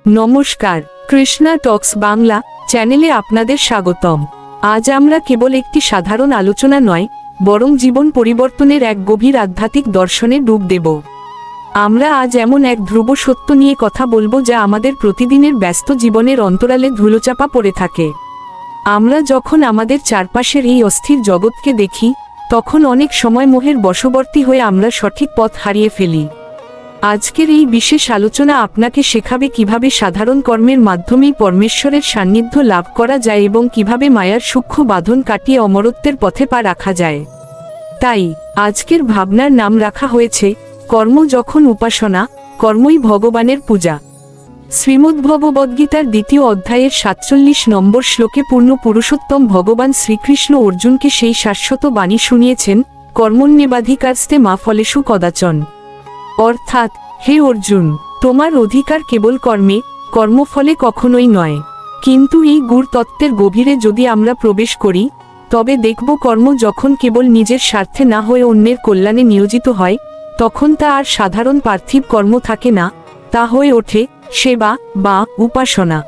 নমস্কার, কৃষ্ণা টক্স বাংলা চ্যানেলে আপনাদের স্বাগতম। আজ আমরা কেবল একটি সাধারণ আলোচনা নয়, বরং জীবন পরিবর্তনের এক গভীর আধ্যাত্মিক দর্শনে ডুব দেব। আমরা আজ এমন এক ধ্রুব সত্য নিয়ে কথা বলবো যা আমাদের প্রতিদিনের ব্যস্ত জীবনের অন্তরালে ধুলোচাপা পড়ে থাকে। আমরা যখন আমাদের চারপাশের এই অস্থির জগৎকে দেখি, তখন অনেক সময় মোহের বশবর্তী হয়ে আমরা সঠিক পথ হারিয়ে ফেলি। আজকের এই বিশেষ আলোচনা আপনাকে শেখাবে কিভাবে সাধারণ কর্মের মাধ্যমেই পরমেশ্বরের সান্নিধ্য লাভ করা যায় এবং কিভাবে মায়ার সূক্ষ্ম বাঁধন কাটিয়ে অমরত্বের পথে পা রাখা যায়। তাই আজকের ভাবনার নাম রাখা হয়েছে কর্ম যখন উপাসনা, কর্মই ভগবানের পূজা। শ্রীমদ্ভগবদ্গীতার 2য় অধ্যায়ের 47 নম্বর শ্লোকে পূর্ণ পুরুষোত্তম ভগবান শ্রীকৃষ্ণ অর্জুনকে সেই শাশ্বত বাণী শুনিয়েছেন, কর্মণ্যেবাধিকারস্তে মা ফলেষু কদাচন। অর্থাৎ, হে অর্জুন, তোমার অধিকার কেবল কর্মে, কর্মফলে কখনোই নয়। কিন্তু এই গূঢ় তত্ত্বের গভীরে যদি আমরা প্রবেশ করি, তবে দেখব কর্ম যখন কেবল নিজের স্বার্থে না হয়ে অন্যের কল্যাণে নিয়োজিত হয়, তখন তা আর সাধারণ পার্থিব কর্ম থাকে না, তা হয়ে ওঠে সেবা বা উপাসনা।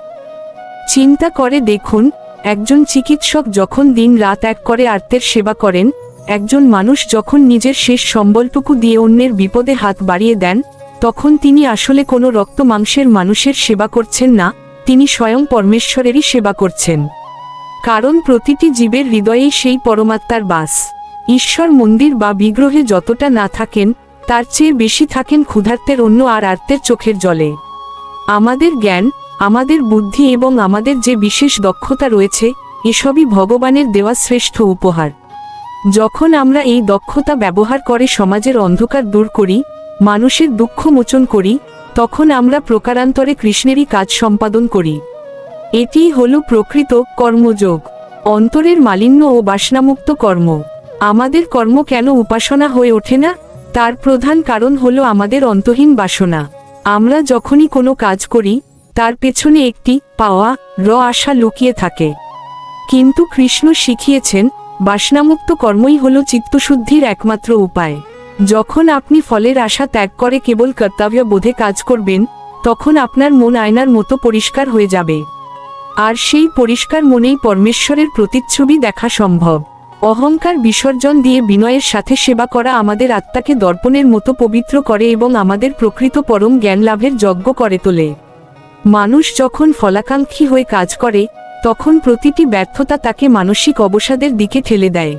চিন্তা করে দেখুন, একজন চিকিৎসক যখন দিন রাত এক করে আর্তের সেবা করেন, একজন মানুষ যখন নিজের শেষ সম্বলটুকু দিয়ে অন্যের বিপদে হাত বাড়িয়ে দেন, তখন তিনি আসলে কোনো রক্ত মাংসের মানুষের সেবা করছেন না, তিনি স্বয়ং পরমেশ্বরেরই সেবা করছেন। কারণ প্রতিটি জীবের হৃদয়েই সেই পরমাত্মার বাস। ঈশ্বর মন্দির বা বিগ্রহে যতটা না থাকেন, তার চেয়ে বেশি থাকেন ক্ষুধার্তের অন্ন আর আর্তের চোখের জলে। আমাদের জ্ঞান, আমাদের বুদ্ধি এবং আমাদের যে বিশেষ দক্ষতা রয়েছে, এসবই ভগবানের দেওয়া শ্রেষ্ঠ উপহার। যখন আমরা এই দক্ষতা ব্যবহার করে সমাজের অন্ধকার দূর করি, মানুষের দুঃখ মোচন করি, তখন আমরা প্রকারান্তরে কৃষ্ণেরই কাজ সম্পাদন করি। এটিই হলো প্রকৃত কর্মযোগ, অন্তরের মালিন্য ও বাসনামুক্ত কর্ম। আমাদের কর্ম কেন উপাসনা হয়ে ওঠে না? তার প্রধান কারণ হলো আমাদের অন্তহীন বাসনা। আমরা যখনই কোনো কাজ করি, তার পেছনে একটি পাওয়া আশা লুকিয়ে থাকে। কিন্তু কৃষ্ণ শিখিয়েছেন, বাসনামুক্ত কর্মই হল চিত্তশুদ্ধির একমাত্র উপায়। যখন আপনি ফলের আশা ত্যাগ করে কেবল কর্তব্য বোধে কাজ করবেন, তখন আপনার মন আয়নার মতো পরিষ্কার হয়ে যাবে। আর সেই পরিষ্কার মনেই পরমেশ্বরের প্রতিচ্ছবি দেখা সম্ভব। অহংকার বিসর্জন দিয়ে বিনয়ের সাথে সেবা করা আমাদের আত্মাকে দর্পণের মতো পবিত্র করে এবং আমাদের প্রকৃত পরম জ্ঞান লাভের যজ্ঞ করে তোলে। মানুষ যখন ফলাকাঙ্ক্ষী হয়ে কাজ করে, তখন প্রতিটি ব্যর্থতা তাকে মানসিক অবসাদের দিকে ঠেলে দেয়।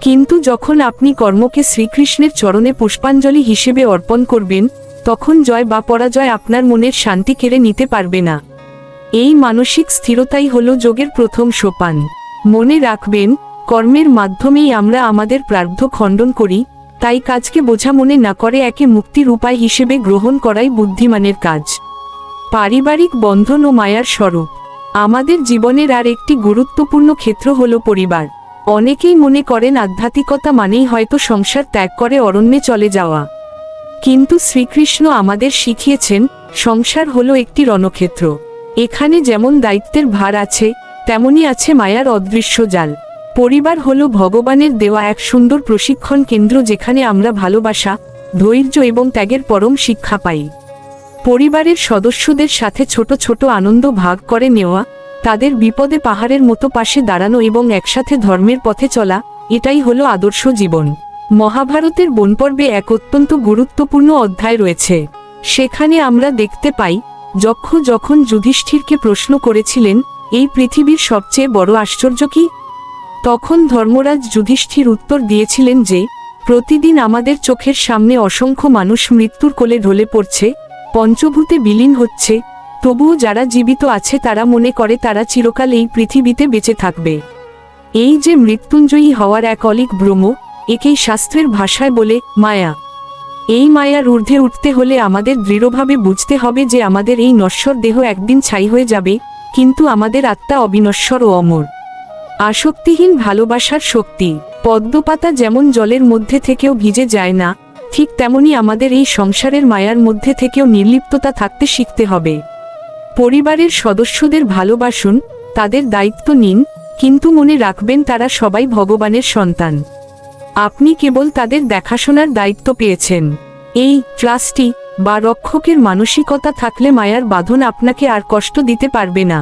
কিন্তু যখন আপনি কর্মকে শ্রীকৃষ্ণের চরণে পুষ্পাঞ্জলি হিসেবে অর্পণ করবেন, তখন জয় বা পরাজয় আপনার মনের শান্তি কেড়ে নিতে পারবে না। এই মানসিক স্থিরতাই হলো যোগের প্রথম সোপান। মনে রাখবেন, কর্মের মাধ্যমেই আমরা আমাদের প্রারব্ধ খণ্ডন করি, তাই কাজকে বোঝা মনে না করে একে মুক্তির উপায় হিসেবে গ্রহণ করাই বুদ্ধিমানের কাজ। পারিবারিক বন্ধন ও মায়ার স্বরূপ। আমাদের জীবনের আর একটি গুরুত্বপূর্ণ ক্ষেত্র হলো পরিবার। অনেকেই মনে করেন আধ্যাত্মিকতা মানেই হয়তো সংসার ত্যাগ করে অরণ্যে চলে যাওয়া। কিন্তু শ্রীকৃষ্ণ আমাদের শিখিয়েছেন, সংসার হলো একটি রণক্ষেত্র। এখানে যেমন দায়িত্বের ভার আছে, তেমনি আছে মায়ার অদৃশ্য জাল। পরিবার হলো ভগবানের দেওয়া এক সুন্দর প্রশিক্ষণ কেন্দ্র, যেখানে আমরা ভালোবাসা, ধৈর্য এবং ত্যাগের পরম শিক্ষা পাই। পরিবারের সদস্যদের সাথে ছোট ছোট আনন্দ ভাগ করে নেওয়া, তাদের বিপদে পাহাড়ের মতো পাশে দাঁড়ানো এবং একসাথে ধর্মের পথে চলা, এটাই হলো আদর্শ জীবন। মহাভারতের বনপর্বে এক অত্যন্ত গুরুত্বপূর্ণ অধ্যায় রয়েছে। সেখানে আমরা দেখতে পাই, যক্ষ যখন যুধিষ্ঠিরকে প্রশ্ন করেছিলেন, এই পৃথিবীর সবচেয়ে বড় আশ্চর্য কি? তখন ধর্মরাজ যুধিষ্ঠির উত্তর দিয়েছিলেন যে, প্রতিদিন আমাদের চোখের সামনে অসংখ্য মানুষ মৃত্যুর কোলে ঢলে পড়ছে, পঞ্চভূতে বিলীন হচ্ছে, তবুও যারা জীবিত আছে তারা মনে করে তারা চিরকাল এই পৃথিবীতে বেঁচে থাকবে। এই যে মৃত্যুঞ্জয়ী হওয়ার এক অলীক ভ্রম, একেই শাস্ত্রের ভাষায় বলে মায়া। এই মায়ার ঊর্ধ্বে উঠতে হলে আমাদের দৃঢ়ভাবে বুঝতে হবে যে আমাদের এই নশ্বর দেহ একদিন ছাই হয়ে যাবে, কিন্তু আমাদের আত্মা অবিনশ্বর ও অমর। আসক্তিহীন ভালোবাসার শক্তি। পদ্মপাতা যেমন জলের মধ্যে থেকেও ভিজে যায় না, ঠিক তেমনি আমাদের এই সংসারের মায়ার মধ্যে থেকেও নির্লিপ্ততা থাকতে শিখতে হবে। পরিবারের সদস্যদের ভালোবাসুন, তাদের দায়িত্ব নিন, কিন্তু মনে রাখবেন তারা সবাই ভগবানের সন্তান। আপনি কেবল তাদের দেখাশোনার দায়িত্ব পেয়েছেন। এই ট্রাস্টি বা রক্ষকের মানসিকতা থাকলে মায়ার বাঁধন আপনাকে আর কষ্ট দিতে পারবে না।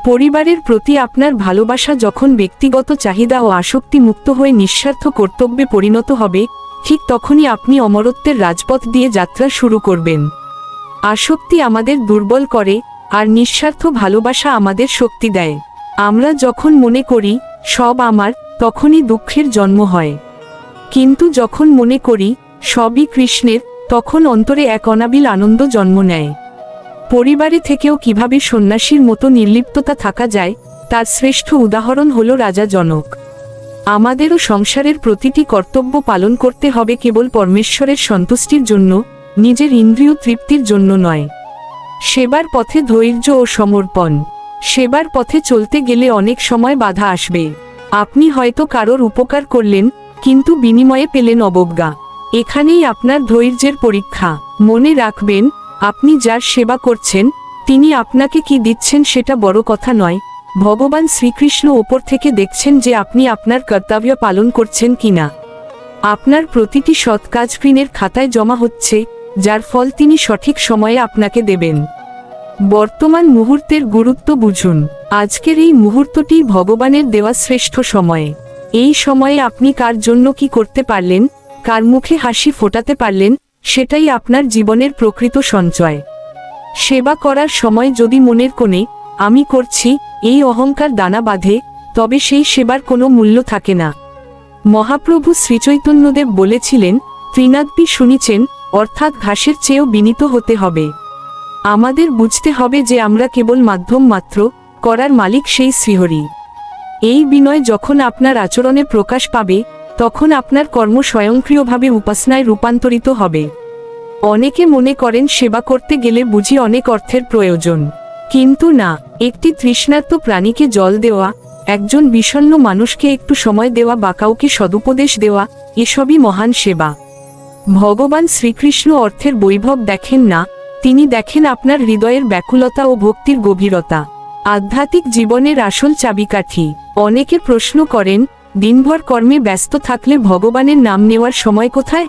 পরিবারের প্রতি আপনার ভালোবাসা যখন ব্যক্তিগত চাহিদা ও আসক্তি মুক্ত হয়ে নিঃস্বার্থ কর্তব্যে পরিণত হবে, ঠিক তখনই আপনি অমরত্বের রাজপথ দিয়ে যাত্রা শুরু করবেন। আসক্তি আমাদের দুর্বল করে, আর নিঃস্বার্থ ভালোবাসা আমাদের শক্তি দেয়। আমরা যখন মনে করি সব আমার, তখনই দুঃখের জন্ম হয়। কিন্তু যখন মনে করি সবই কৃষ্ণের, তখন অন্তরে এক অনাবিল আনন্দ জন্ম নেয়। পরিবারে থেকেও কিভাবে সন্ন্যাসীর মতো নির্লিপ্ততা থাকা যায়, তার শ্রেষ্ঠ উদাহরণ হল রাজা জনক। আমাদেরও সংসারের প্রতিটি কর্তব্য পালন করতে হবে কেবল পরমেশ্বরের সন্তুষ্টির জন্য, নিজের ইন্দ্রিয় তৃপ্তির জন্য নয়। সেবার পথে ধৈর্য ও সমর্পণ। সেবার পথে চলতে গেলে অনেক সময় বাধা আসবে। আপনি হয়তো কারোর উপকার করলেন, কিন্তু বিনিময়ে পেলেন অবজ্ঞা। এখানেই আপনার ধৈর্যের পরীক্ষা। মনে রাখবেন, আপনি যার সেবা করছেন, তিনি আপনাকে কি দিচ্ছেন সেটা বড় কথা নয়। ভগবান শ্রীকৃষ্ণ ওপর থেকে দেখছেন যে আপনি আপনার কর্তব্য পালন করছেন কিনা। আপনার প্রতিটি সৎ কাজ কৃণের খাতায় জমা হচ্ছে, যার ফল তিনি সঠিক সময়ে আপনাকে দেবেন। বর্তমান মুহূর্তের গুরুত্ব বুঝুন। আজকের এই মুহূর্তটি ভগবানের দেওয়া শ্রেষ্ঠ সময়। এই সময়ে আপনি কার জন্য কি করতে পারলেন, কার মুখে হাসি ফোটাতে পারলেন, সেটাই আপনার জীবনের প্রকৃত সঞ্চয়। সেবা করার সময় যদি মনের কোণে আমি করছি এই অহংকার দানা বাঁধে, তবে সেই সেবার কোনো মূল্য থাকে না। মহাপ্রভু শ্রীচৈতন্যদেব বলেছিলেন, ত্রিনাদপি শুনিছেন, অর্থাৎ ঘাসের চেয়েও বিনীত হতে হবে। আমাদের বুঝতে হবে যে আমরা কেবল মাধ্যম মাত্র, করার মালিক সেই শ্রীহরি। এই বিনয় যখন আপনার আচরণে প্রকাশ পাবে, তখন আপনার কর্ম স্বয়ংক্রিয়ভাবে উপাসনায় রূপান্তরিত হবে। অনেকে মনে করেন সেবা করতে গেলে বুঝি অনেক অর্থের প্রয়োজন। কিন্তু না, একটি তৃষ্ণার্ত প্রাণীকে জল দেওয়া, একজন বিষণ্ণ মানুষকে একটু সময় দেওয়া বা কাউকে সদুপদেশ দেওয়া, এসবই মহান সেবা। ভগবান শ্রীকৃষ্ণ অর্থের বৈভব দেখেন না, তিনি দেখেন আপনার হৃদয়ের ব্যাকুলতা ও ভক্তির গভীরতা। আধ্যাত্মিক জীবনের আসল চাবিকাঠি। অনেকে প্রশ্ন করেন, দিনভর কর্মে ব্যস্ত থাকলে ভগবানের নাম নেওয়ার সময় কোথায়?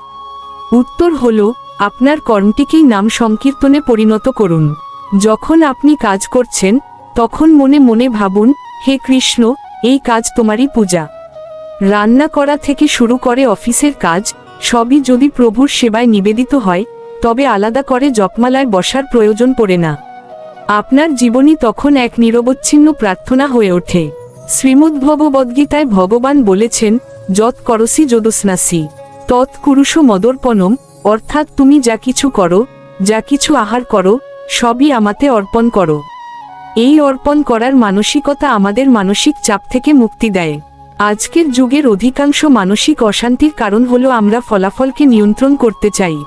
উত্তর হল, আপনার কর্মটিকেই নাম সংকীর্তনে পরিণত করুন। যখন আপনি কাজ করছেন, তখন মনে মনে ভাবুন, হে কৃষ্ণ, এই কাজ তোমারই পূজা। রান্না করা থেকে শুরু করে অফিসের কাজ, সবই যদি প্রভুর সেবায় নিবেদিত হয়, তবে আলাদা করে জপমালায় বসার প্রয়োজন পড়ে না। আপনার জীবনই তখন এক নিরবচ্ছিন্ন প্রার্থনা হয়ে ওঠে। শ্রীমদ্ভগবদ্গীতায় ভগবান বলেছেন, যৎ করসি যদস্নাসি তৎ কুরুষ মদর্পণম, অর্থাৎ তুমি যা কিছু করো, যা কিছু আহার করো, সবই আমাতে অর্পণ করো। এই অর্পণ করার মানসিকতা আমাদের মানসিক চাপ থেকে মুক্তি দেয়। আজকের যুগের অধিকাংশ মানসিক অশান্তির কারণ হলো আমরা ফলাফলকে নিয়ন্ত্রণ করতে চাই।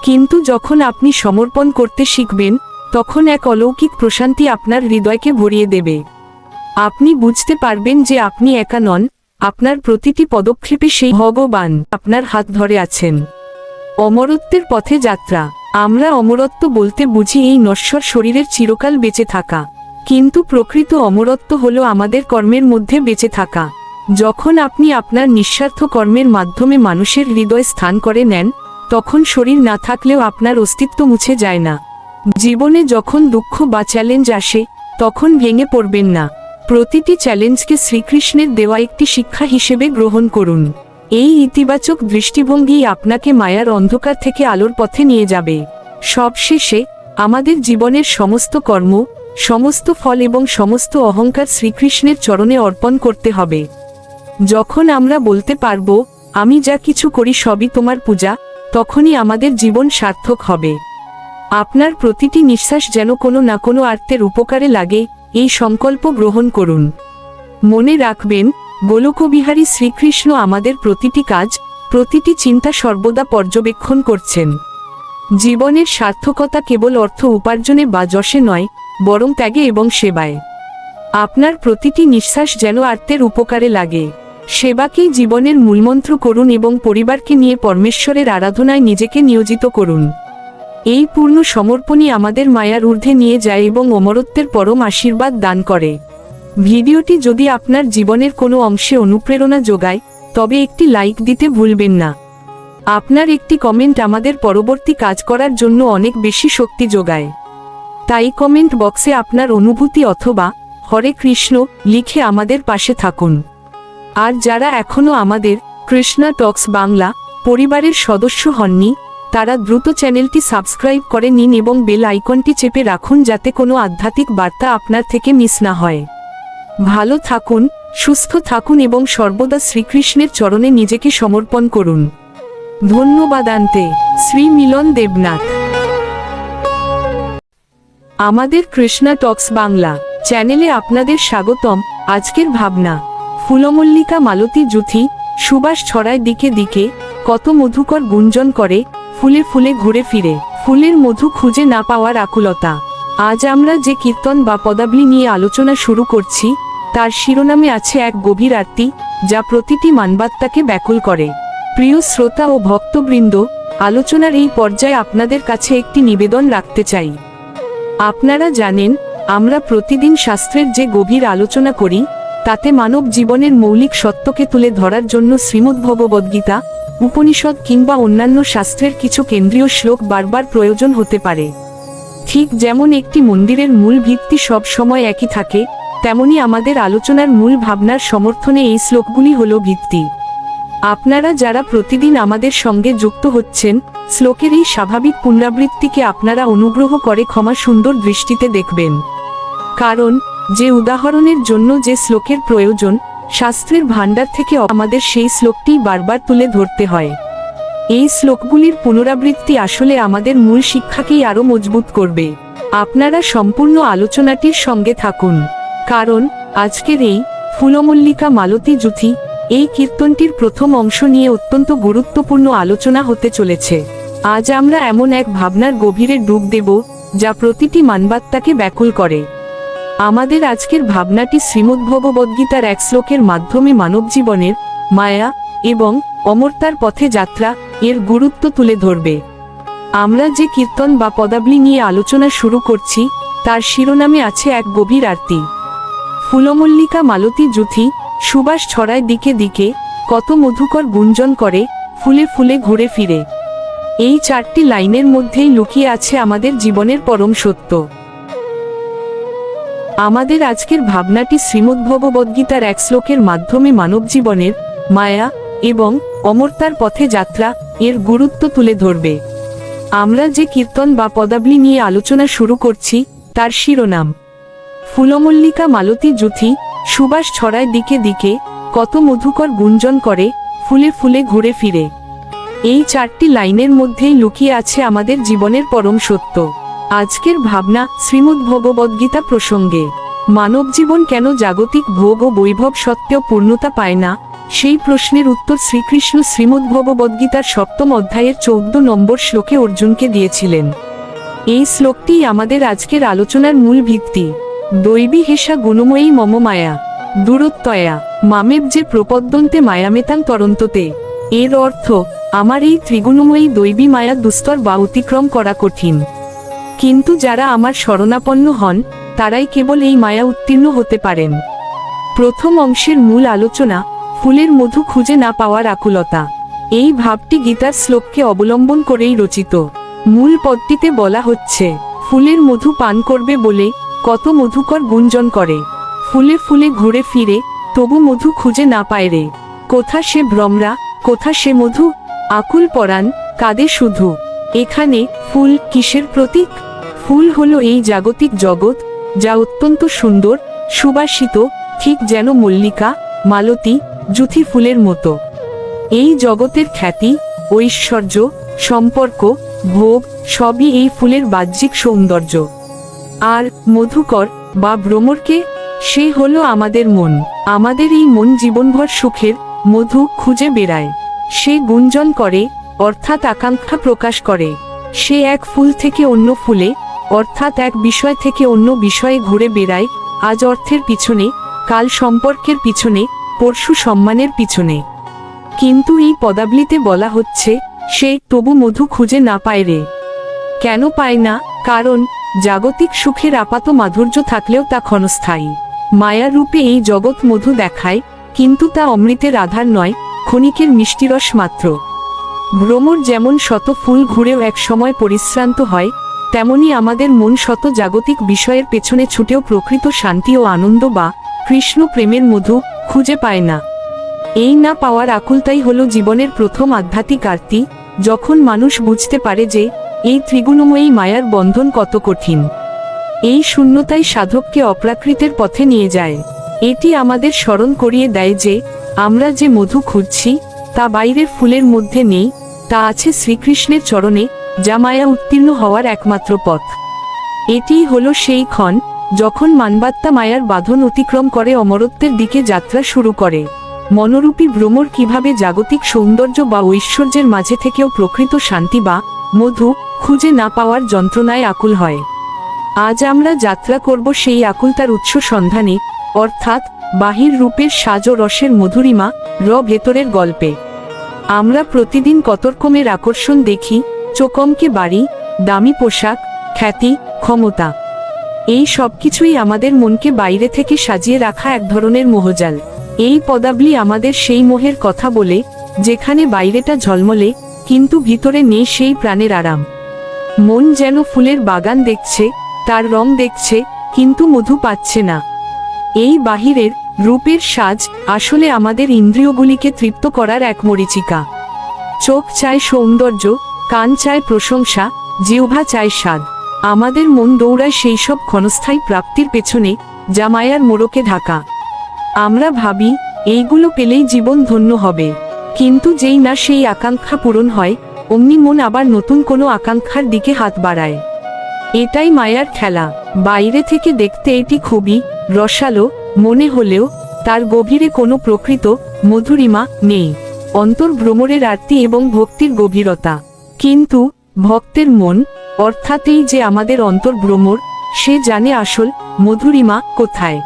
কিন্তু যখন আপনি সমর্পণ করতে শিখবেন, তখন এক অলৌকিক প্রশান্তি আপনার হৃদয়কে ভরিয়ে দেবে। আপনি বুঝতে পারবেন যে আপনি একা নন, আপনার প্রতিটি পদক্ষেপে সেই ভগবান আপনার হাত ধরে আছেন। অমরত্বের পথে যাত্রা। আমরা অমরত্ব বলতে বুঝি এই নশ্বর শরীরের চিরকাল বেঁচে থাকা, কিন্তু প্রকৃত অমরত্ব হলো আমাদের কর্মের মধ্যে বেঁচে থাকা। যখন আপনি আপনার নিঃস্বার্থ কর্মের মাধ্যমে মানুষের হৃদয় স্থান করে নেন, তখন শরীর না থাকলেও আপনার অস্তিত্ব মুছে যায় না। জীবনে যখন দুঃখ বা চ্যালেঞ্জ আসে, তখন ভেঙে পড়বেন না। প্রতিটি চ্যালেঞ্জকে শ্রীকৃষ্ণের দেওয়া একটি শিক্ষা হিসেবে গ্রহণ করুন। এই ইতিবাচক দৃষ্টিভঙ্গি আপনাকে মায়ার অন্ধকার থেকে আলোর পথে নিয়ে যাবে। সবশেষে, আমাদের জীবনের সমস্ত কর্ম, সমস্ত ফল এবং সমস্ত অহংকার শ্রীকৃষ্ণের চরণে অর্পণ করতে হবে। যখন আমরা বলতে পারব, আমি যা কিছু করি সবই তোমার পূজা, তখনই আমাদের জীবন সার্থক হবে। আপনার প্রতিটি নিঃশ্বাস যেন কোনো না কোনো আর্তের উপকারে লাগে, এই সংকল্প গ্রহণ করুন। মনে রাখবেন, গোলকবিহারী শ্রীকৃষ্ণ আমাদের প্রতিটি কাজ, প্রতিটি চিন্তা সর্বদা পর্যবেক্ষণ করছেন। জীবনের সার্থকতা কেবল অর্থ উপার্জনে বা যশে নয়, বরং ত্যাগে এবং সেবায়। আপনার প্রতিটি নিঃশ্বাস যেন আর্তের উপকারে লাগে। সেবাকেই জীবনের মূলমন্ত্র করুন এবং পরিবারকে নিয়ে পরমেশ্বরের আরাধনায় নিজেকে নিয়োজিত করুন। এই পূর্ণ সমর্পণই আমাদের মায়ার ঊর্ধ্বে নিয়ে যায় এবং অমরত্বের পরম আশীর্বাদ দান করে। ভিডিওটি যদি আপনার জীবনের কোনো অংশে অনুপ্রেরণা যোগায়, তবে একটি লাইক দিতে ভুলবেন না। আপনার একটি কমেন্ট আমাদের পরবর্তী কাজ করার জন্য অনেক বেশি শক্তি যোগায়। তাই কমেন্ট বক্সে আপনার অনুভূতি অথবা হরে কৃষ্ণ লিখে আমাদের পাশে থাকুন। আর যারা এখনও আমাদের কৃষ্ণা টক্স বাংলা পরিবারের সদস্য হননি, তারা দ্রুত চ্যানেলটি সাবস্ক্রাইব করে নিন এবং বেল আইকনটি চেপে রাখুন, যাতে কোনো আধ্যাত্মিক বার্তা আপনার থেকে মিস না হয়। ভালো থাকুন, সুস্থ থাকুন এবং সর্বদা শ্রীকৃষ্ণের চরণে নিজেকে সমর্পণ করুন। ধন্যবাদ। আন্তে শ্রী মিলন দেবনাথ। আমাদের কৃষ্ণা টক্স বাংলা চ্যানেলে আপনাদের স্বাগতম। আজকের ভাবনা, ফুলমল্লিকা মালতী যুথি সুবাস ছড়ায় দিকে দিকে, কত মধুকর গুঞ্জন করে, ফুলে ফুলে ঘুরে ফিরে, ফুলের মধু খুঁজে না পাওয়ার আকুলতা। আজ আমরা যে কীর্তন বা পদাবলী নিয়ে আলোচনা শুরু করছি, তার শিরোনামে আছে এক গভীর আরতি, যা প্রতিটি মানবাত্মাকে ব্যাকুল করে। প্রিয় শ্রোতা ও ভক্তবৃন্দ, আলোচনার এই পর্যায়ে আপনাদের কাছে একটি নিবেদন রাখতে চাই। আপনারা জানেন, আমরা প্রতিদিন শাস্ত্রের যে গভীর আলোচনা করি, তাতে মানব জীবনের মৌলিক সত্যকে তুলে ধরার জন্য শ্রীমদ্ভগবদ্গীতা, উপনিষদ কিংবা অন্যান্য শাস্ত্রের কিছু কেন্দ্রীয় শ্লোক বারবার প্রয়োজন হতে পারে। ঠিক যেমন একটি মন্দিরের মূল ভিত্তি সব সময় একই থাকে, তেমনি আমাদের আলোচনার মূল ভাবনার সমর্থনে এই শ্লোকগুলি হল ভিত্তি। আপনারা যারা প্রতিদিন আমাদের সঙ্গে যুক্ত হচ্ছেন, শ্লোকের এই স্বাভাবিক পুনরাবৃত্তিকে আপনারা অনুগ্রহ করে ক্ষমা সুন্দর দৃষ্টিতে দেখবেন। কারণ যে উদাহরণের জন্য যে শ্লোকের প্রয়োজন, শাস্ত্রের ভাণ্ডার থেকে আমাদের সেই শ্লোকটি বারবার তুলে ধরতে হয়। এই শ্লোকগুলির পুনরাবৃত্তি আসলে আমাদের মূল শিক্ষাকেই আরও মজবুত করবে। আপনারা সম্পূর্ণ আলোচনাটির সঙ্গে থাকুন, কারণ আজকের এই ফুলমল্লিকা মালতী যুথি এই কীর্তনটির প্রথম অংশ নিয়ে অত্যন্ত গুরুত্বপূর্ণ আলোচনা হতে চলেছে। আজ আমরা এমন এক ভাবনার গভীরে ডুব দেব, যা প্রতিটি মানবাত্মাকে ব্যাকুল করে। আমাদের আজকের ভাবনাটি শ্রীমদ্ভগবদ্গীতার এক শ্লোকের মাধ্যমে মানবজীবনের মায়া এবং অমরতার পথে যাত্রা এর গুরুত্ব তুলে ধরবে। আমরা যে কীর্তন বা পদাবলী নিয়ে আলোচনা শুরু করছি, তার শিরোনামে আছে এক গভীর আরতি। ফুলমল্লিকা মালতী যুথি সুবাস ছড়ায় দিকে দিকে, কত মধুকর গুঞ্জন করে, ফুলে ফুলে ঘুরে ফিরে। এই চারটি লাইনের মধ্যেই লুকিয়ে আছে আমাদের জীবনের পরম সত্য। আমাদের আজকের ভাবনাটি শ্রীমদ্ভগবদ্গীতার এক শ্লোকের মাধ্যমে মানবজীবনের মায়া এবং অমরতার পথে যাত্রা এর গুরুত্ব তুলে ধরবে। আমরা যে কীর্তন বা পদাবলী নিয়ে আলোচনা শুরু করছি, তার শিরোনাম ফুলমল্লিকা মালতী যুথি সুবাস ছড়ায় দিকে দিকে, কত মধুকর গুঞ্জন করে, ফুলে ফুলে ঘুরে ফিরে। এই চারটি লাইনের মধ্যেই লুকিয়ে আছে আমাদের জীবনের পরম সত্য। আজকের ভাবনা শ্রীমদ্ভগবদ্গীতা প্রসঙ্গে। মানব জীবন কেন জাগতিক ভোগ ও বৈভব সত্ত্বেও পূর্ণতা পায় না, সেই প্রশ্নের উত্তর শ্রীকৃষ্ণ শ্রীমদ্ভগবদ্গীতার 7ম অধ্যায়ের 14 নম্বর শ্লোকে অর্জুনকে দিয়েছিলেন। এই শ্লোকটিই আমাদের আজকের আলোচনার মূল ভিত্তি। দৈবী হেষা গুণময়ী মম মায়া দূরত্বয়া মামেব যে প্রপদ্যন্তে মায়ামেতাং তরন্ততে। এর অর্থ, আমার এই ত্রিগুণময়ী দৈবী মায়া দুস্তর বা অতিক্রম করা কঠিন, কিন্তু যারা আমার শরণাপন্ন হন, তারাই কেবল এই মায়া উত্তীর্ণ হতে পারেন। প্রথম অংশের মূল আলোচনা, ফুলের মধু খুঁজে না পাওয়ার আকুলতা। এই ভাবটি গীতার শ্লোককে অবলম্বন করেই রচিত। মূল পদটিতে বলা হচ্ছে, ফুলের মধু পান করবে বলে কত মধুকর গুঞ্জন করে, ফুলে ফুলে ঘুরে ফিরে, তবু মধু খুঁজে না পায় রে। কোথা সে ভ্রমরা, কোথা সে মধু, আকুল পরাণ কাঁদে শুধু। এখানে ফুল কিসের প্রতীক? ফুল হলো এই জাগতিক জগৎ, যা অত্যন্ত সুন্দর, সুবাসিত, ঠিক যেন মল্লিকা, মালতী, যুথি ফুলের মতো। এই জগতের খ্যাতি, ঐশ্বর্য, সম্পর্ক, ভোগ সবই এই ফুলের বাহ্যিক সৌন্দর্য। আর মধুকর বা ভ্রমরকে, সে হলো আমাদের মন। আমাদের এই মন জীবনভর সুখের মধু খুঁজে বেড়ায়। সে গুঞ্জন করে, অর্থাৎ আকাঙ্ক্ষা প্রকাশ করে। সে এক ফুল থেকে অন্য ফুলে, অর্থাৎ এক বিষয় থেকে অন্য বিষয়ে ঘুরে বেড়ায়, আজ অর্থের পিছনে, কাল সম্পর্কের পিছনে, পরশু সম্মানের পিছনে। কিন্তু এই পদাবলিতে বলা হচ্ছে, সে তবু মধু খুঁজে না পায় রে। কেন পায় না? কারণ জাগতিক সুখের আপাত মাধুর্য থাকলেও তা ক্ষণস্থায়ী। মায়ার রূপে এই জগৎ মধু দেখায়, কিন্তু তা অমৃতের আধার নয়, ক্ষণিকের মিষ্টিরস মাত্র। ভ্রমর যেমন শত ফুল ঘুরেও এক সময় পরিশ্রান্ত হয়, তেমনি আমাদের মন শত জাগতিক বিষয়ের পেছনে ছুটেও প্রকৃত শান্তি ও আনন্দ বা কৃষ্ণ প্রেমের মধু খুঁজে পায় না। এই না পাওয়ার আকুলতাই হলো জীবনের প্রথম আধ্যাত্মিক আরতি, যখন মানুষ বুঝতে পারে যে এই ত্রিগুণময়ী মায়ার বন্ধন কত কঠিন। এই শূন্যতাই সাধককে অপ্রাকৃতের পথে নিয়ে যায়। এটি আমাদের স্মরণ করিয়ে দেয় যে আমরা যে মধু খুঁজছি তা বাইরের ফুলের মধ্যে নেই, তা আছে শ্রীকৃষ্ণের চরণে, যা মায়া উত্তীর্ণ হওয়ার একমাত্র পথ। এটিই হলো সেই ক্ষণ যখন মানবাত্মা মায়ার বাঁধন অতিক্রম করে অমরত্বের দিকে যাত্রা শুরু করে। মনোরূপী ভ্রমর কিভাবে জাগতিক সৌন্দর্য বা ঐশ্বর্যের মাঝে থেকেও প্রকৃত শান্তি বা মধু খুঁজে না পাওয়ার যন্ত্রণায় আকুল হয়, আজ আমরা যাত্রা করব সেই আকুলতার উৎস সন্ধানে, অর্থাৎ বাহির রূপের সাজ ও রসের মধুরিমা ভেতরের গল্পে। আমরা প্রতিদিন কত রকমের আকর্ষণ দেখি, চোখমকে বাড়ি, দামি পোশাক, খ্যাতি, ক্ষমতা। এই সব কিছুই আমাদের মনকে বাইরে থেকে সাজিয়ে রাখা এক ধরনের মোহজাল। এই পদাবলী আমাদের সেই মোহের কথা বলে, যেখানে বাইরেটা ঝলমলে কিন্তু ভিতরে নেই সেই প্রাণের আরাম। মন যেন ফুলের বাগান দেখছে, তার রং দেখছে, কিন্তু মধু পাচ্ছে না। এই বাহিরের রূপের সাজ আসলে আমাদের ইন্দ্রিয়গুলিকে তৃপ্ত করার এক মরীচিকা। চোখ চায় সৌন্দর্য, কান চায় প্রশংসা, জিহ্বা চায় স্বাদ। আমাদের মন দৌড়ায় সেই সব ক্ষণস্থায়ী প্রাপ্তির পেছনে, যা মায়ার মোড়কে ঢাকা। আমরা ভাবি এইগুলো পেলেই জীবন ধন্য হবে, কিন্তু যেই না সেই আকাঙ্ক্ষা পূরণ হয়, অমনি মন আবার নতুন কোনো আকাঙ্ক্ষার দিকে হাত বাড়ায়। এটাই মায়ার খেলা। বাইরে থেকে দেখতে এটি খুবই রসালো মনে হলেও তার গভীরে কোনো প্রকৃত মধুরিমা নেই। অন্তর্ভ্রমরের আরতি এবং ভক্তির গভীরতা। কিন্তু ভক্তের মন, অর্থাৎ এই যে আমাদের অন্তর্ভ্রমর, সে জানে আসল মধুরিমা কোথায়।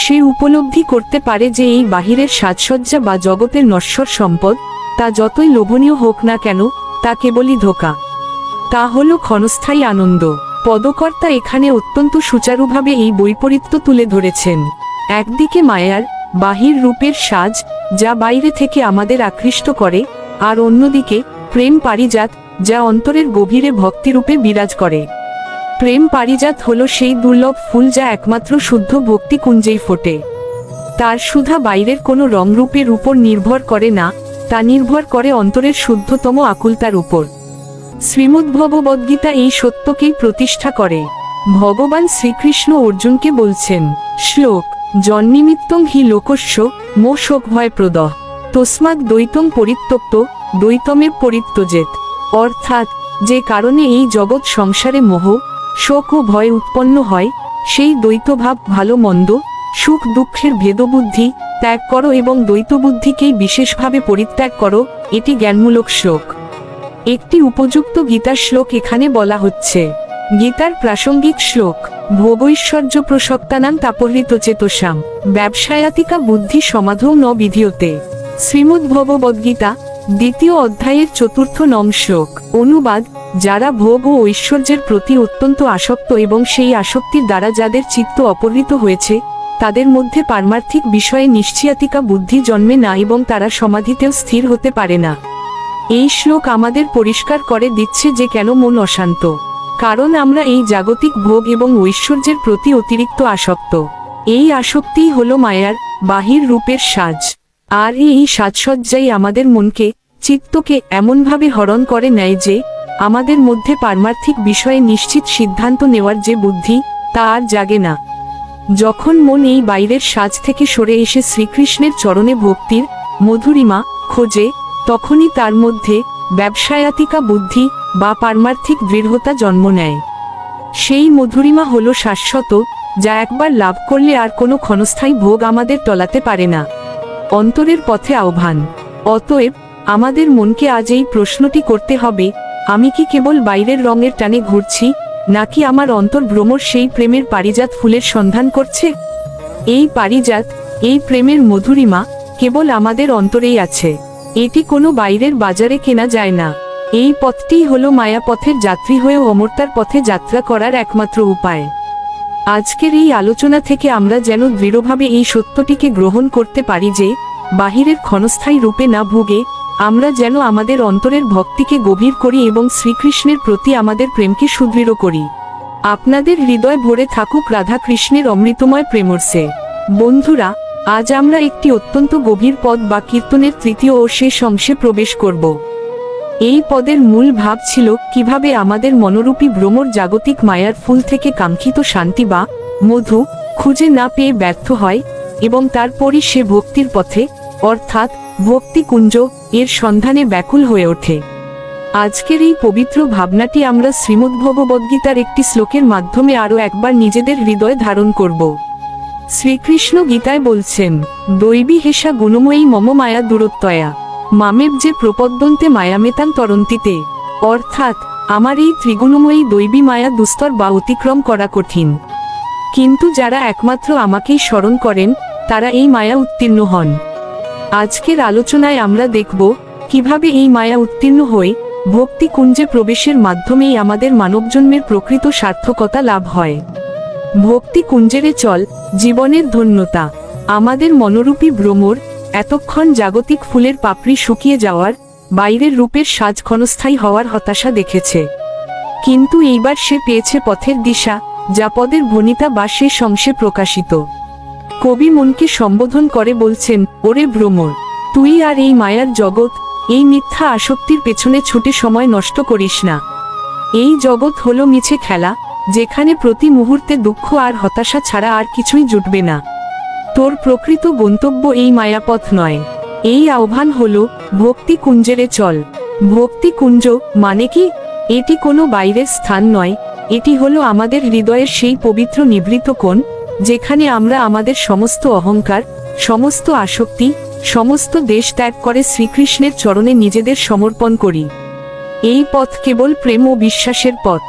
সে উপলব্ধি করতে পারে যে এই বাহিরের সাজসজ্জা বা জগতের নশ্বর সম্পদ, তা যতই লোভনীয় হোক না কেন, তা কেবলই ধোঁকা। তা হলো ক্ষণস্থায়ী আনন্দ। পদকর্তা এখানে অত্যন্ত সুচারুভাবে এই বৈপরীত্য তুলে ধরেছেন। একদিকে মায়ার বাহির রূপের সাজ, যা বাইরে থেকে আমাদের আকৃষ্ট করে, আর অন্যদিকে প্রেম পারিজাত, যা অন্তরের গভীরে ভক্তিরূপে বিরাজ করে। প্রেম পারিজাত হলো সেই দুর্লভ ফুল যা একমাত্র শুদ্ধ ভক্তি কুঞ্জেই ফোটে। তার সুধা বাইরের কোনো রংরূপের উপর নির্ভর করে না, তা নির্ভর করে অন্তরের শুদ্ধতম আকুলতার উপর। শ্রীমদ্ভগবদ্গীতা এই সত্যকেই প্রতিষ্ঠা করে। ভগবান শ্রীকৃষ্ণ অর্জুনকে বলছেন, শ্লোক জন্নিমিত্তং হি লোকস্য মো শোক ভয় প্রদহ তস্মাৎ দ্বৈতং পরিত্যক্ত দ্বৈতমে পরিত্যজেত। অর্থাৎ যে কারণে এই জগৎ সংসারে মোহ, শোক ও ভয় উৎপন্ন হয়, সেই দ্বৈতভাব ভালো মন্দ, সুখ দুঃখের ভেদবুদ্ধি ত্যাগ করো এবং দ্বৈতবুদ্ধিকেই বিশেষভাবে পরিত্যাগ করো। এটি জ্ঞানমূলক শ্লোক। একটি উপযুক্ত গীতার শ্লোক এখানে বলা হচ্ছে। গীতার প্রাসঙ্গিক শ্লোক ভোগৈশ্বর্য প্রসক্তানাং তাপহৃত চেতসাম ব্যবসায়াতিকা বুদ্ধি সমাধৌ ন বিধিয়তে। শ্রীমদ্ভগবদ্গীতা 2য় অধ্যায়ের 4র্থ নং শ্লোক। অনুবাদ: যারা ভোগ ও ঐশ্বর্যের প্রতি অত্যন্ত আসক্ত এবং সেই আসক্তির দ্বারা যাদের চিত্ত অপহৃত হয়েছে, তাদের মধ্যে পারমার্থিক বিষয়ে নিশ্চয়াতিকা বুদ্ধি জন্মে না এবং তারা সমাধিতেও স্থির হতে পারে না। এই শ্লোক আমাদের পরিষ্কার করে দিচ্ছে যে কেন মন অশান্ত। কারণ আমরা এই জাগতিক ভোগ এবং ঐশ্বর্যের প্রতি অতিরিক্ত আসক্ত। এই আসক্তিই হলো মায়ার বাহির রূপের সাজ। আর এই সাজসজ্জাই আমাদের মনকে, চিত্তকে এমনভাবে হরণ করে নেয় যে আমাদের মধ্যে পারমার্থিক বিষয়ে নিশ্চিত সিদ্ধান্ত নেওয়ার যে বুদ্ধি, তা আর জাগে না। যখন মন এই বাইরের সাজ থেকে সরে এসে শ্রীকৃষ্ণের চরণে ভক্তির মধুরিমা খোঁজে, তখনই তার মধ্যে ব্যবসায়াতিকা বুদ্ধি বা পারমার্থিক দৃঢ়তা জন্ম নেয়। সেই মধুরিমা হলো শাশ্বত, যা একবার লাভ করলে আর কোনো ক্ষণস্থায়ী ভোগ আমাদের টলাতে পারে না। অন্তরের পথে আহ্বান। অতএব আমাদের মনকে আজ এই প্রশ্নটি করতে হবে, আমি কি কেবল বাইরের রঙের টানে ঘুরছি, নাকি আমার অন্তর্ভ্রমর সেই প্রেমের পারিজাত ফুলের সন্ধান করছে? এই পারিজাত, এই প্রেমের মধুরিমা কেবল আমাদের অন্তরেই আছে। এটি কোনো বাইরের বাজারে কেনা যায় না। এই পথটিই হলো মায়া পথের যাত্রী হয়ে অমরতার পথে যাত্রা করার একমাত্র উপায়। আজকের এই আলোচনা থেকে আমরা যেন দৃঢ়ভাবে এই সত্যটিকে গ্রহণ করতে পারি যে বাহিরের ক্ষণস্থায়ী রূপে না ভুগে আমরা যেন আমাদের অন্তরের ভক্তিকে গভীর করি এবং শ্রীকৃষ্ণের প্রতি আমাদের প্রেমকে সুদৃঢ় করি। আপনাদের হৃদয় ভরে থাকুক রাধা কৃষ্ণের অমৃতময় প্রেমরসে। বন্ধুরা, আজ আমরা একটি অত্যন্ত গভীর পদ বা কীর্তনের তৃতীয় ও শেষ অংশে প্রবেশ করব। এই পদের মূল ভাব ছিল কিভাবে আমাদের মনোরূপী ভ্রমর জাগতিক মায়ার ফুল থেকে কাঙ্ক্ষিত শান্তি বা মধু খুঁজে না পেয়ে ব্যর্থ হয় এবং তারপরই সে ভক্তির পথে অর্থাৎ ভক্তিকুঞ্জ এর সন্ধানে ব্যাকুল হয়ে ওঠে। আজকের এই পবিত্র ভাবনাটি আমরা শ্রীমদ্ভগবদ্গীতার একটি শ্লোকের মাধ্যমে আরও একবার নিজেদের হৃদয়ে ধারণ করব। শ্রীকৃষ্ণ গীতায় বলছেন, দৈবী হেষা গুণময়ী মম মায়া দূরত্বয়া মামেব যে প্রপদ্যন্তে মায়ামেতাং তরন্তিতে। অর্থাৎ আমার এই ত্রিগুণময়ী দৈবী মায়া দুস্তর বা অতিক্রম করা কঠিন, কিন্তু যারা একমাত্র আমাকেই স্মরণ করেন তারা এই মায়া উত্তীর্ণ হন। আজকের আলোচনায় আমরা দেখব কিভাবে এই মায়া উত্তীর্ণ হয়ে ভক্তি কুঞ্জে প্রবেশের মাধ্যমেই আমাদের মানবজন্মের প্রকৃত সার্থকতা লাভ হয়। ভক্তি কুঞ্জেরে চল জীবনের ধন্যতা। আমাদের মনোরূপী ভ্রমর এতক্ষণ জাগতিক ফুলের পাপড়ি শুকিয়ে যাওয়ার, বাইরের রূপের সাজ ক্ষণস্থায়ী হওয়ার হতাশা দেখেছে, কিন্তু এইবার সে পেয়েছে পথের দিশা, যা পদের ভনিতা বা শেষ অংশে প্রকাশিত। কবি মনকে সম্বোধন করে বলছেন, ওরে ভ্রমর, তুই আর এই মায়ার জগৎ, এই মিথ্যা আসক্তির পেছনে ছুটে সময় নষ্ট করিস না। এই জগৎ হলো মিছে খেলা, যেখানে প্রতি মুহূর্তে দুঃখ আর হতাশা ছাড়া আর কিছুই জুটবে না। তোর প্রকৃত গন্তব্য এই মায়াপথ নয়। এই আহ্বান হলো ভক্তি কুঞ্জেরে চল। ভক্তি কুঞ্জ মানে কি? এটি কোনো বাইরের স্থান নয়, এটি হলো আমাদের হৃদয়ের সেই পবিত্র নিভৃত কোণ, যেখানে আমরা আমাদের সমস্ত অহংকার, সমস্ত আসক্তি, সমস্ত দেশ ত্যাগ করে শ্রীকৃষ্ণের চরণে নিজেদের সমর্পণ করি। এই পথ কেবল প্রেম ও বিশ্বাসের পথ।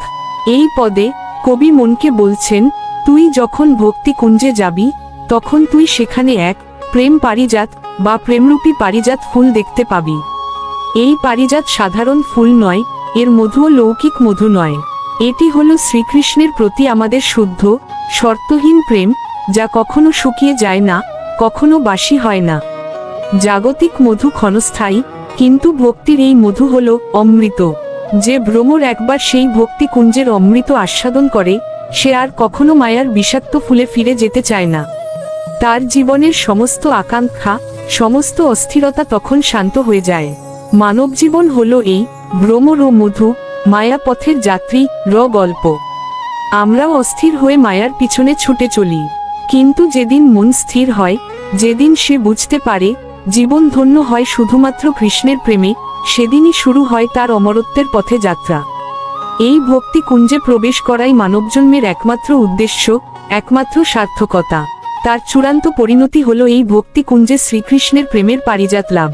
এই পদে কবি মনকে বলছেন, তুই যখন ভক্তি কুঞ্জে যাবি তখন তুই সেখানে এক প্রেম পারিজাত বা প্রেমরূপী পারিজাত ফুল দেখতে পাবি। এই পারিজাত সাধারণ ফুল নয়, এর মধুও লৌকিক মধু নয়। এটি হলো শ্রীকৃষ্ণের প্রতি আমাদের শুদ্ধ শর্তহীন প্রেম, যা কখনো শুকিয়ে যায় না, কখনো বাসি হয় না। জাগতিক মধু ক্ষণস্থায়ী, কিন্তু ভক্তির এই মধু হলো অমৃত। যে ভ্রমর একবার সেই ভক্তি কুঞ্জের অমৃত আস্বাদন করে, সে আর কখনো মায়ার বিষাক্ত ফুলে ফিরে যেতে চায় না। তার জীবনের সমস্ত আকাঙ্ক্ষা, সমস্ত অস্থিরতা তখন শান্ত হয়ে যায়। মানব জীবন হলো এই ভ্রমর ও মধু, মায়া পথের যাত্রী গল্প। আমরাও অস্থির হয়ে মায়ার পিছনে ছুটে চলি, কিন্তু যেদিন মন স্থির হয়, যেদিন সে বুঝতে পারে জীবন ধন্য হয় শুধুমাত্র কৃষ্ণের প্রেমে, সেদিনই শুরু হয় তার অমরত্বের পথে যাত্রা। এই ভক্তি কুঞ্জে প্রবেশ করাই মানবজন্মের একমাত্র উদ্দেশ্য, একমাত্র সার্থকতা। তার চূড়ান্ত পরিণতি হলো এই ভক্তি কুঞ্জে শ্রীকৃষ্ণের প্রেমের পারিজাত লাভ।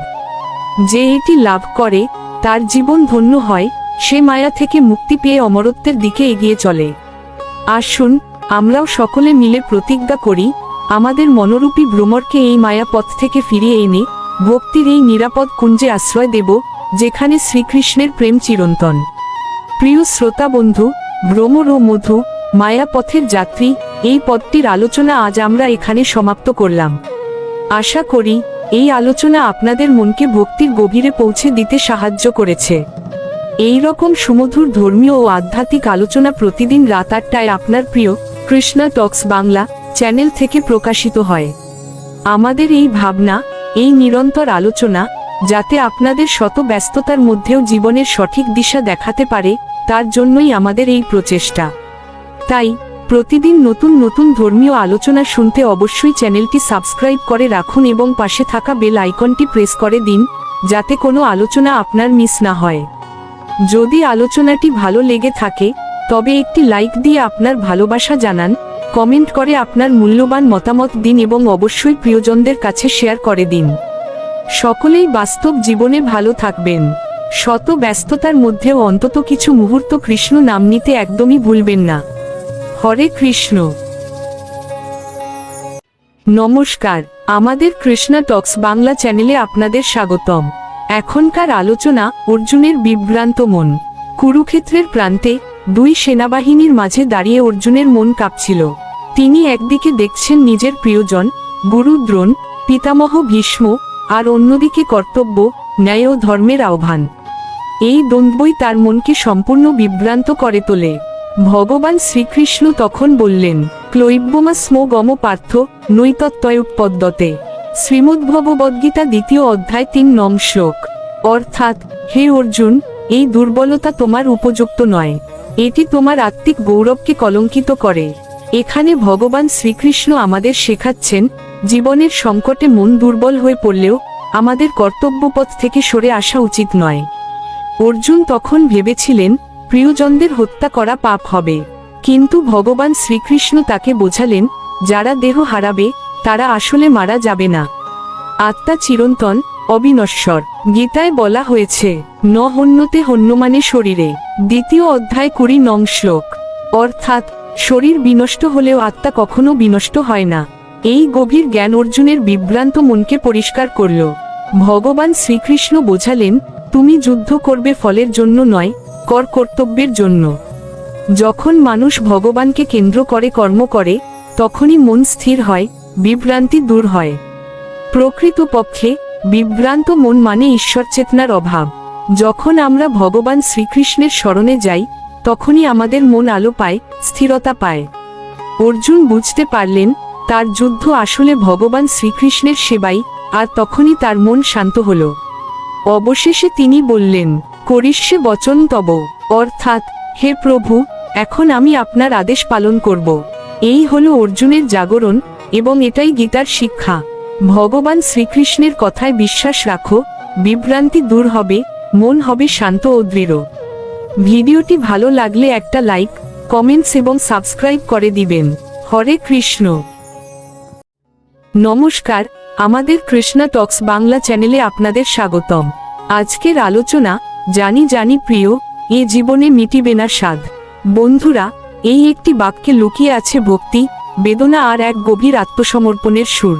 যে এটি লাভ করে তার জীবন ধন্য হয়, সে মায়া থেকে মুক্তি পেয়ে অমরত্বের দিকে এগিয়ে চলে। আসুন আমরাও সকলে মিলে প্রতিজ্ঞা করি, আমাদের মনোরূপী ভ্রমরকে এই মায়া পথ থেকে ফিরিয়ে এনে ভক্তির এই নিরাপদ কুঞ্জে আশ্রয় দেব, যেখানে শ্রীকৃষ্ণের প্রেম চিরন্তন। প্রিয় শ্রোতা বন্ধু, ভ্রমর ও মধু, মায়া পথের যাত্রী, এই পদটির আলোচনা আজ আমরা এখানে সমাপ্ত করলাম। আশা করি এই আলোচনা আপনাদের মনকে ভক্তির গভীরে পৌঁছে দিতে সাহায্য করেছে। এই রকম সুমধুর ধর্মীয় ও আধ্যাত্মিক আলোচনা প্রতিদিন রাত ৮টায় আপনার প্রিয় কৃষ্ণা টক্স বাংলা চ্যানেল থেকে প্রকাশিত হয়। আমাদের এই ভাবনা, এই নিরন্তর আলোচনা যাতে আপনাদের শত ব্যস্ততার মধ্যেও জীবনের সঠিক দিশা দেখাতে পারে, তার জন্যই আমাদের এই প্রচেষ্টা। তাই প্রতিদিন নতুন নতুন ধর্মীয় আলোচনা শুনতে অবশ্যই চ্যানেলটি সাবস্ক্রাইব করে রাখুন এবং পাশে থাকা বেল আইকনটি প্রেস করে দিন, যাতে কোনো আলোচনা আপনার মিস না হয়। যদি আলোচনাটি ভালো লেগে থাকে তবে একটি লাইক দিয়ে আপনার ভালোবাসা জানান, কমেন্ট করে আপনার মূল্যবান মতামত দিন এবং অবশ্যই প্রিয়জনদের কাছে শেয়ার করে দিন। সকলেই বাস্তব জীবনে ভালো থাকবেন। শত ব্যস্ততার মধ্যেও অন্তত কিছু মুহূর্ত কৃষ্ণ নাম নিতে একদমই ভুলবেন না। হরে কৃষ্ণ। নমস্কার, আমাদের কৃষ্ণা টক্স বাংলা চ্যানেলে আপনাদের স্বাগতম। এখনকার আলোচনা অর্জুনের বিভ্রান্ত মন। কুরুক্ষেত্রের প্রান্তে দুই সেনাবাহিনীর মাঝে দাঁড়িয়ে অর্জুনের মন কাঁপছিল। তিনি একদিকে দেখছেন নিজের প্রিয়জন গুরু দ্রোণ, পিতামহ ভীষ্ম, আর অন্যদিকে কর্তব্য ন্যায় ও ধর্মের আহ্বান। এই দ্বন্দ্বই তার মনকে সম্পূর্ণ বিভ্রান্ত করে তোলে। ভগবান শ্রীকৃষ্ণ তখন বললেন, ক্লৈব্যমা স্ম গম পার্থ নৈতত্ত্বয়ুৎপদ্যতে। শ্রীমদ্ভগবদ্গীতা 2য় অধ্যায় 3 নং শ্লোক। অর্থাৎ, হে অর্জুন, এই দুর্বলতা তোমার উপযুক্ত নয়। এটি তোমার আত্মিক গৌরবকে কলঙ্কিত করে। এখানে ভগবান শ্রীকৃষ্ণ আমাদের শেখাচ্ছেন, জীবনের সংকটে মন দুর্বল হয়ে পড়লেও আমাদের কর্তব্যপথ থেকে সরে আসা উচিত নয়। অর্জুন তখন ভেবেছিলেন প্রিয়জনদের হত্যা করা পাপ হবে, কিন্তু ভগবান শ্রীকৃষ্ণ তাকে বোঝালেন, যারা দেহ হারাবে তারা আসলে মারা যাবে না। আত্মা চিরন্তন, অবিনশ্বর। গীতায় বলা হয়েছে, ন হন্যতে হন্যমানে শরীরে। 2য় অধ্যায় 20 নং শ্লোক। অর্থাৎ, শরীর বিনষ্ট হলেও আত্মা কখনো বিনষ্ট হয় না। এই গভীর জ্ঞান অর্জুনের বিভ্রান্ত মনকে পরিষ্কার করল। ভগবান শ্রীকৃষ্ণ বোঝালেন, তুমি যুদ্ধ করবে ফলের জন্য নয়, কর্তব্যের জন্য। যখন মানুষ ভগবানকে কেন্দ্র করে কর্ম করে, তখনই মন স্থির হয়, বিভ্রান্তি দূর হয়। প্রকৃতপক্ষে বিভ্রান্ত মন মানে ঈশ্বর চেতনার অভাব। যখন আমরা ভগবান শ্রীকৃষ্ণের শরণে যাই, তখনই আমাদের মন আলো পায়, স্থিরতা পায়। অর্জুন বুঝতে পারলেন, তার যুদ্ধ আসলে ভগবান শ্রীকৃষ্ণের সেবাই, আর তখনই তার মন শান্ত হল। অবশেষে তিনি বললেন, করিষ্যে বচন তব। অর্থাৎ, হে প্রভু, এখন আমি আপনার আদেশ পালন করব। এই হলো অর্জুনের জাগরণ, এবং এটাই গীতার শিক্ষা। ভগবান শ্রীকৃষ্ণের কথায় বিশ্বাস রাখো, বিভ্রান্তি দূর হবে, মন হবে শান্ত ও দৃঢ়। ভিডিওটি ভালো লাগলে একটা লাইক, কমেন্টস এবং সাবস্ক্রাইব করে দিবেন। হরে কৃষ্ণ। নমস্কার, আমাদের কৃষ্ণা টক্স বাংলা চ্যানেলে আপনাদের স্বাগতম। আজকের আলোচনা, জানি জানি প্রিয়, এ জীবনে মিটিবে না স্বাদ। বন্ধুরা, এই একটি বাক্যে লুকিয়ে আছে ভক্তি, বেদনা আর এক গভীর আত্মসমর্পণের সুর।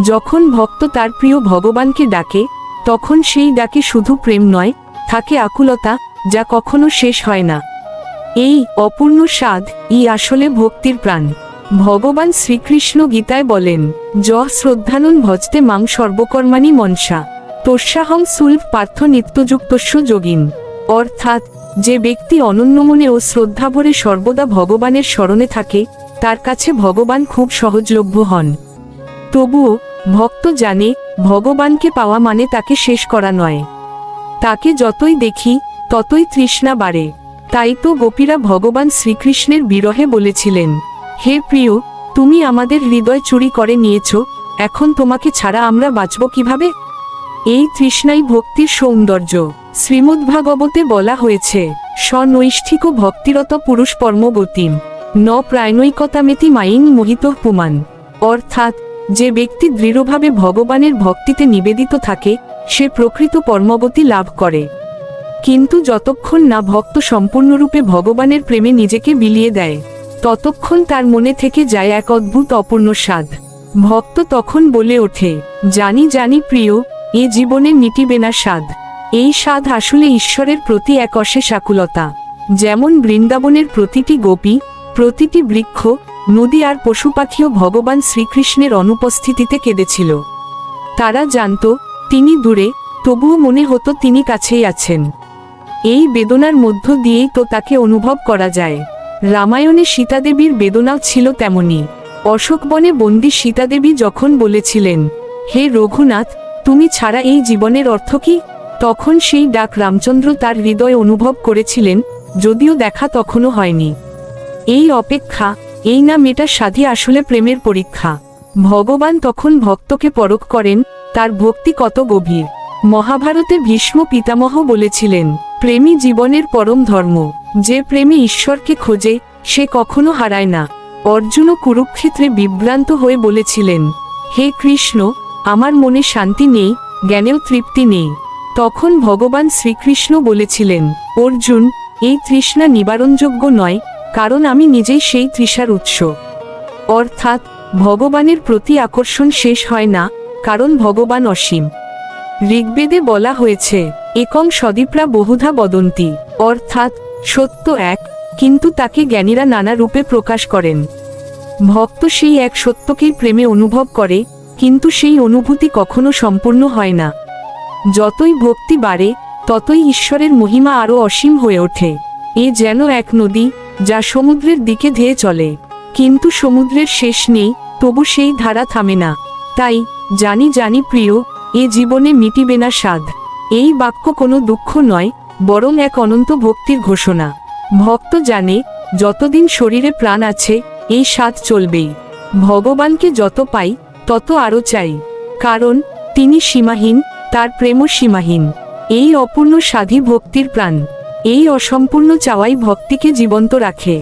যখন ভক্ত তার প্রিয় ভগবানকে ডাকে, তখন সেই ডাকে শুধু প্রেম নয়, থাকে আকুলতা, যা কখনো শেষ হয় না। এই অপূর্ণ স্বাদ আসলে ভক্তির প্রাণ। ভগবান শ্রীকৃষ্ণ গীতায় বলেন, য শ্রদ্ধানন ভজতে মাং সর্বকর্মাণি মনসা তস্যাহং সুলভ পার্থ নিত্যযুক্তস্য যোগিন। অর্থাৎ, যে ব্যক্তি অনন্যমনে ও শ্রদ্ধাভরে সর্বদা ভগবানের স্মরণে থাকে, তার কাছে ভগবান খুব সহজলভ্য হন। তবুও ভক্ত জানে, ভগবানকে পাওয়া মানে তাকে শেষ করা নয়। তাকে যতই দেখি, ততই তৃষ্ণা বাড়ে। তাই তো গোপীরা ভগবান শ্রীকৃষ্ণের বিরহে বলেছিলেন, হে প্রিয়, তুমি আমাদের হৃদয় চুরি করে নিয়েছ, এখন তোমাকে ছাড়া আমরা বাঁচব কিভাবে? এই তৃষ্ণাই ভক্তির সৌন্দর্য। শ্রীমদ্ভাগবতে বলা হয়েছে, স্বনৈষ্ঠিক ভক্তিরত পুরুষ পরমগতিম ন প্রায়নৈকতামেতি মাইং মোহিত পুমান। অর্থাৎ, যে ব্যক্তি দৃঢ়ভাবে ভগবানের ভক্তিতে নিবেদিত থাকে, সে প্রকৃত পরমগতি লাভ করে। কিন্তু যতক্ষণ না ভক্ত সম্পূর্ণরূপে ভগবানের প্রেমে নিজেকে বিলিয়ে দেয়, ততক্ষণ তার মনে থেকে যায় এক অদ্ভুত অপূর্ণ স্বাদ। ভক্ত তখন বলে ওঠে, জানি জানি প্রিয়, এ জীবনে মিটিবে না স্বাদ। এই স্বাদ আসলে ঈশ্বরের প্রতি এক অশেষ আকুলতা। যেমন বৃন্দাবনের প্রতিটি গোপী, প্রতিটি বৃক্ষ, নদী আর পশু পাখিও ভগবান শ্রীকৃষ্ণের অনুপস্থিতিতে কেঁদেছিল। তারা জানত তিনি দূরে, তবুও মনে হতো তিনি কাছেই আছেন। এই বেদনার মধ্য দিয়েই তো তাকে অনুভব করা যায়। রামায়ণে সীতাদেবীর বেদনাও ছিল তেমনি। অশোকবনে বন্দী সীতাদেবী যখন বলেছিলেন, হে রঘুনাথ, তুমি ছাড়া এই জীবনের অর্থ কি? তখন সেই ডাক রামচন্দ্র তার হৃদয় অনুভব করেছিলেন, যদিও দেখা তখনও হয়নি। এই অপেক্ষা, এই না মেটা সাধি আসলে প্রেমের পরীক্ষা। ভগবান তখন ভক্তকে পরখ করেন, তার ভক্তি কত গভীর। মহাভারতে ভীষ্ম পিতামহ বলেছিলেন, প্রেমই জীবনের পরম ধর্ম। যে প্রেমী ঈশ্বরকে খোঁজে, সে কখনো হারায় না। অর্জুনও কুরুক্ষেত্রে বিভ্রান্ত হয়ে বলেছিলেন, হে কৃষ্ণ, আমার মনে শান্তি নেই, জ্ঞানেও তৃপ্তি নেই। তখন ভগবান শ্রীকৃষ্ণ বলেছিলেন, অর্জুন, এই তৃষ্ণা নিবারণযোগ্য নয়, কারণ আমি নিজেই সেই তৃষার উৎস। অর্থাৎ, ভগবানের প্রতি আকর্ষণ শেষ হয় না, কারণ ভগবান অসীম। ঋগ্বেদে বলা হয়েছে, একং সদীপ্রা বহুধা বদন্তি। অর্থাৎ, সত্য এক, কিন্তু তাকে জ্ঞানীরা নানা রূপে প্রকাশ করেন। ভক্ত সেই এক সত্যকেই প্রেমে অনুভব করে, কিন্তু সেই অনুভূতি কখনো সম্পূর্ণ হয় না। যতই ভক্তি বাড়ে ততই ঈশ্বরের মহিমা আরও অসীম হয়ে ওঠে। এ যেন এক নদী যা সমুদ্রের দিকে ধেয়ে চলে, কিন্তু সমুদ্রের শেষ নেই, তবু সেই ধারা থামে না। তাই জানি জানি প্রিয়, এ জীবনে মিটিবে না স্বাদ। এই বাক্য কোনো দুঃখ নয়, বরং এক অনন্ত ভক্তির ঘোষণা। ভক্ত জানে যতদিন শরীরে প্রাণ আছে এই স্বাদ চলবেই। ভগবানকে যত পাই তত আরও চাই, কারণ তিনি সীমাহীন, তার প্রেমও সীমাহীন। এই অপূর্ণ স্বাধী ভক্তির প্রাণ। এই অসম্পূর্ণ চাওয়াই ভক্তিকে জীবন্ত রাখে।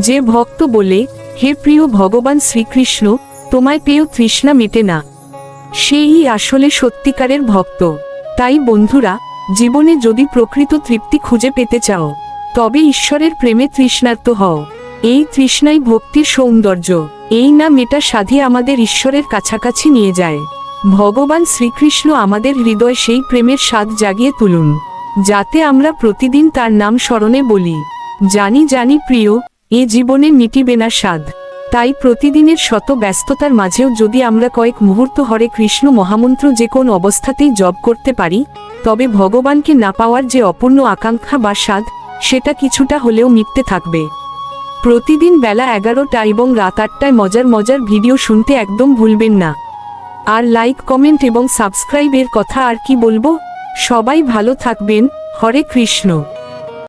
যে ভক্ত বলে, হে প্রিয় ভগবান শ্রীকৃষ্ণ, তোমায় পেয়েও তৃষ্ণা মেটে না, সেই আসলে সত্যিকারের ভক্ত। তাই বন্ধুরা, জীবনে যদি প্রকৃত তৃপ্তি খুঁজে পেতে চাও, তবে ঈশ্বরের প্রেমে তৃষ্ণার্ত হও। এই তৃষ্ণাই ভক্তির সৌন্দর্য। এই না মেটা সাধী আমাদের ঈশ্বরের কাছাকাছি নিয়ে যায়। ভগবান শ্রীকৃষ্ণ আমাদের হৃদয়ে সেই প্রেমের স্বাদ জাগিয়ে তুলুন, যাতে আমরা প্রতিদিন তার নাম স্মরণে বলি, জানি জানি প্রিয়, এ জীবনে মিটিবে না স্বাদ। তাই প্রতিদিনের শত ব্যস্ততার মাঝেও যদি আমরা কয়েক মুহূর্ত হরে কৃষ্ণ মহামন্ত্র যে কোন অবস্থাতেই জপ করতে পারি, তবে ভগবানকে না পাওয়ার যে অপূর্ণ আকাঙ্ক্ষা বা স্বাদ, সেটা কিছুটা হলেও মিটতে থাকবে। প্রতিদিন বেলা 11টা এবং রাত 8টায় মজার মজার ভিডিও শুনতে একদম ভুলবেন না। আর লাইক, কমেন্ট এবং সাবস্ক্রাইবের কথা আর কি বলবো। সবাই ভালো থাকবেন। হরে কৃষ্ণ।